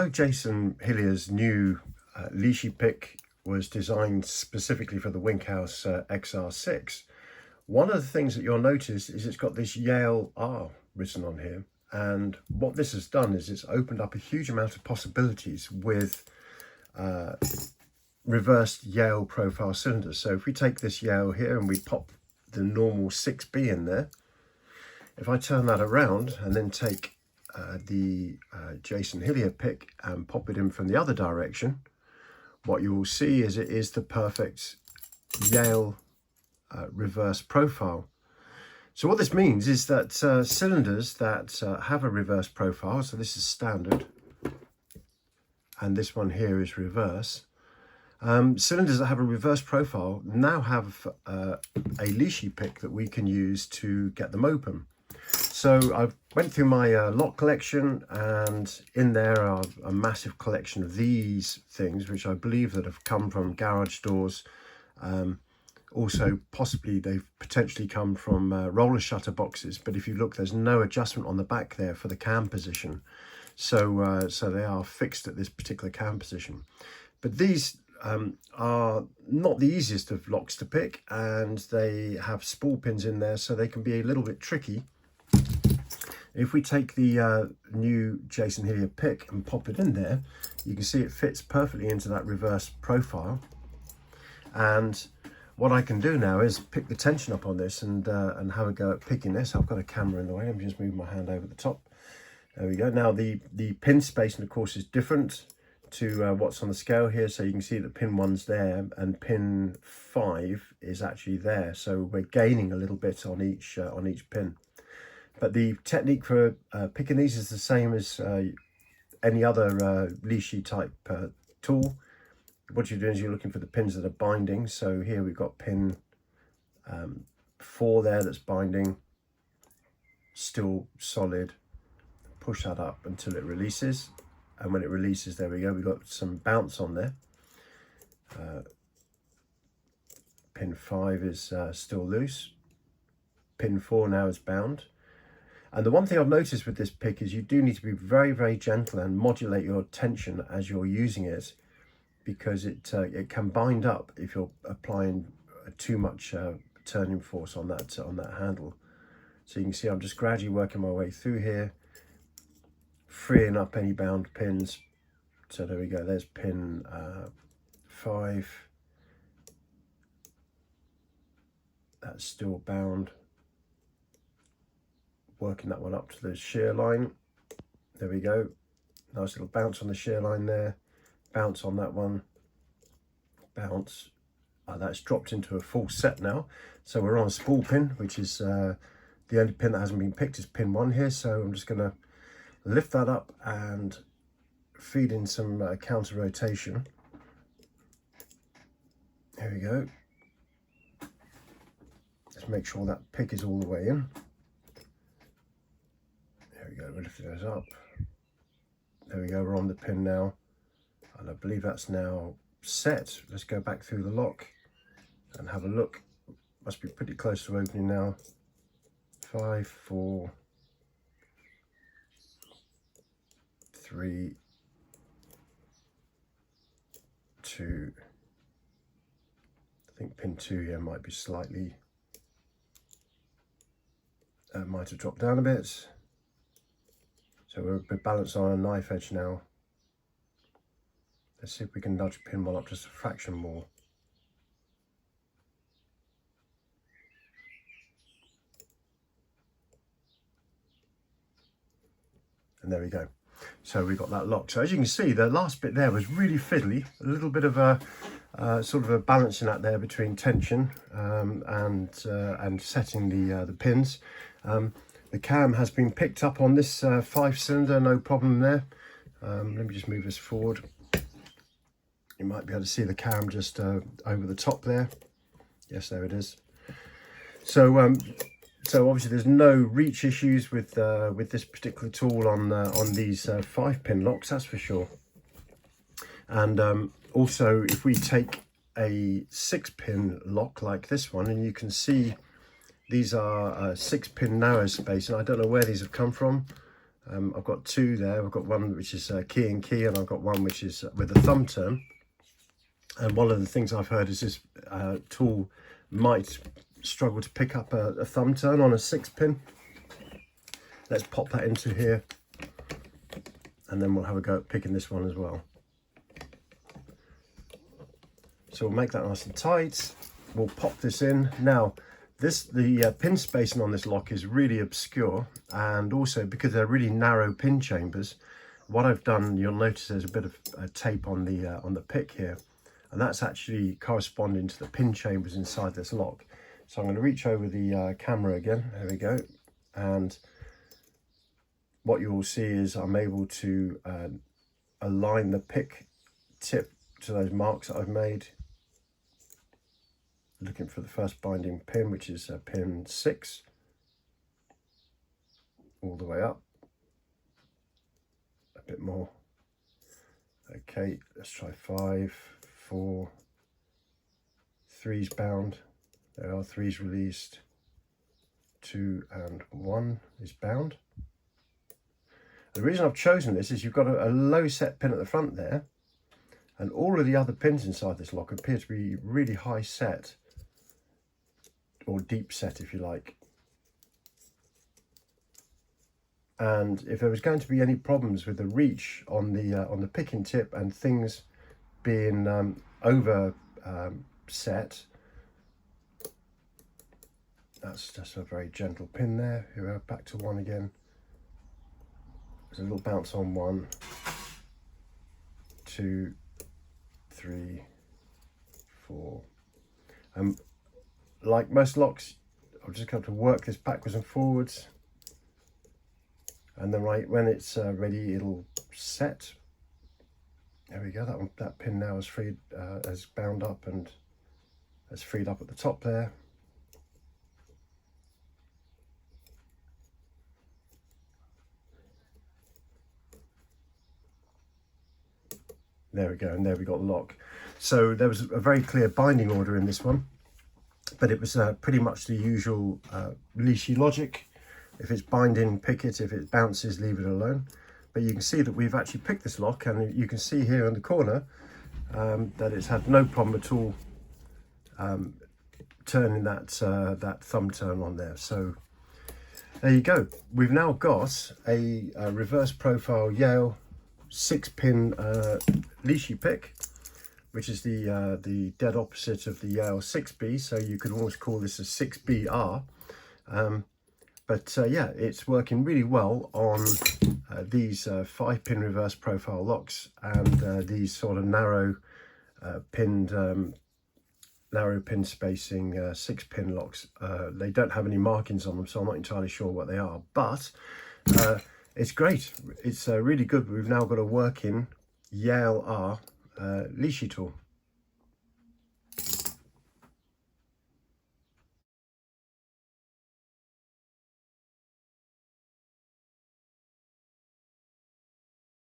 although Jason Hillier's new Lishi pick was designed specifically for the WinkHaus XR6, one of the things that you'll notice is it's got this Yale-R written on here. And what this has done is it's opened up a huge amount of possibilities with reversed Yale profile cylinders. So if we take this Yale here and we pop the normal 6B in there, if I turn that around and then take the Jason Hillier pick and pop it in from the other direction, what you will see is it is the perfect Yale reverse profile. So what this means is that cylinders that have a reverse profile, so this is standard and this one here is reverse, cylinders that have a reverse profile now have a Lishi pick that we can use to get them open. So I went through my lock collection, and in there are a massive collection of these things, which I believe that have come from garage doors. Also, possibly they've potentially come from roller shutter boxes, but if you look, there's no adjustment on the back there for the cam position. So they are fixed at this particular cam position. But these are not the easiest of locks to pick, and they have spool pins in there, so they can be a little bit tricky. If we take the new Jason Hillier pick and pop it in there, you can see it fits perfectly into that reverse profile. And what I can do now is pick the tension up on this and have a go at picking this. I've got a camera in the way. Let me just move my hand over the top. There we go. Now the pin spacing, of course, is different to what's on the scale here. So you can see that pin 1's there and pin 5 is actually there. So we're gaining a little bit on each pin. But the technique for picking these is the same as any other Lishi type tool. What you're doing is you're looking for the pins that are binding. So here we've got pin 4 there that's binding, still solid. Push that up until it releases. And when it releases, there we go, we've got some bounce on there. Pin 5 is still loose. Pin 4 now is bound. And the one thing I've noticed with this pick is you do need to be very, very gentle and modulate your tension as you're using it, because it can bind up if you're applying too much turning force on that handle. So you can see I'm just gradually working my way through here, freeing up any bound pins. So there we go, there's pin 5. That's still bound. Working that one up to the shear line. There we go. Nice little bounce on the shear line there. Bounce on that one. Bounce. That's dropped into a full set now. So we're on a spool pin, which is the only pin that hasn't been picked is pin 1 here. So I'm just going to lift that up and feed in some counter rotation. There we go. Just make sure that pick is all the way in. There we go, we're lifting those up. There we go, we're on the pin now. And I believe that's now set. Let's go back through the lock and have a look. Must be pretty close to opening now. 5, 4, 3, 2. I think pin 2 here might be slightly, might have dropped down a bit. So we're balanced on a knife edge now. Let's see if we can nudge pin 1 up just a fraction more. And there we go. So we got that locked. So as you can see, the last bit there was really fiddly. A little bit of a sort of a balancing act there between tension and setting the pins. The cam has been picked up on this 5-cylinder, no problem there. Let me just move this forward. You might be able to see the cam just over the top there. Yes, there it is. So so obviously there's no reach issues with this particular tool on these 5-pin locks, that's for sure. And also, if we take a 6-pin lock like this one, and you can see these are 6-pin narrow space, and I don't know where these have come from. I've got two there. I've got one which is key and key, and I've got one which is with a thumb turn. And one of the things I've heard is this tool might struggle to pick up a thumb turn on a 6-pin. Let's pop that into here, and then we'll have a go at picking this one as well. So we'll make that nice and tight. We'll pop this in. Now, the pin spacing on this lock is really obscure, and also because they're really narrow pin chambers, what I've done, you'll notice there's a bit of tape on the pick here, and that's actually corresponding to the pin chambers inside this lock. So I'm going to reach over the camera again. There we go. And what you will see is I'm able to align the pick tip to those marks that I've made. Looking for the first binding pin, which is pin 6, all the way up. A bit more. Okay, let's try 5, 4, 3's bound. There are 3's released. 2 and 1 is bound. The reason I've chosen this is you've got a low set pin at the front there, and all of the other pins inside this lock appear to be really high set, or deep set if you like. And if there was going to be any problems with the reach on the picking tip and things being over set, that's just a very gentle pin there. Here we are, back to 1 again. There's a little bounce on 1, 2, 3, 4. Like most locks, I've just got to work this backwards and forwards, and then when it's ready, it'll set. There we go. That pin now is freed, has bound up and has freed up at the top there. There we go, and there we got the lock. So there was a very clear binding order in this one, but it was pretty much the usual Lishi logic. If it's binding, pick it. If it bounces, leave it alone. But you can see that we've actually picked this lock, and you can see here in the corner that it's had no problem at all turning that thumb turn on there. So there you go. We've now got a reverse profile Yale 6-pin Lishi pick, which is the dead opposite of the Yale 6B, so you could almost call this a 6BR. But yeah, it's working really well on these 5-pin reverse profile locks and these sort of narrow pin spacing 6-pin locks. They don't have any markings on them, so I'm not entirely sure what they are, but it's great. It's really good. We've now got a working Yale-R Lishi tool.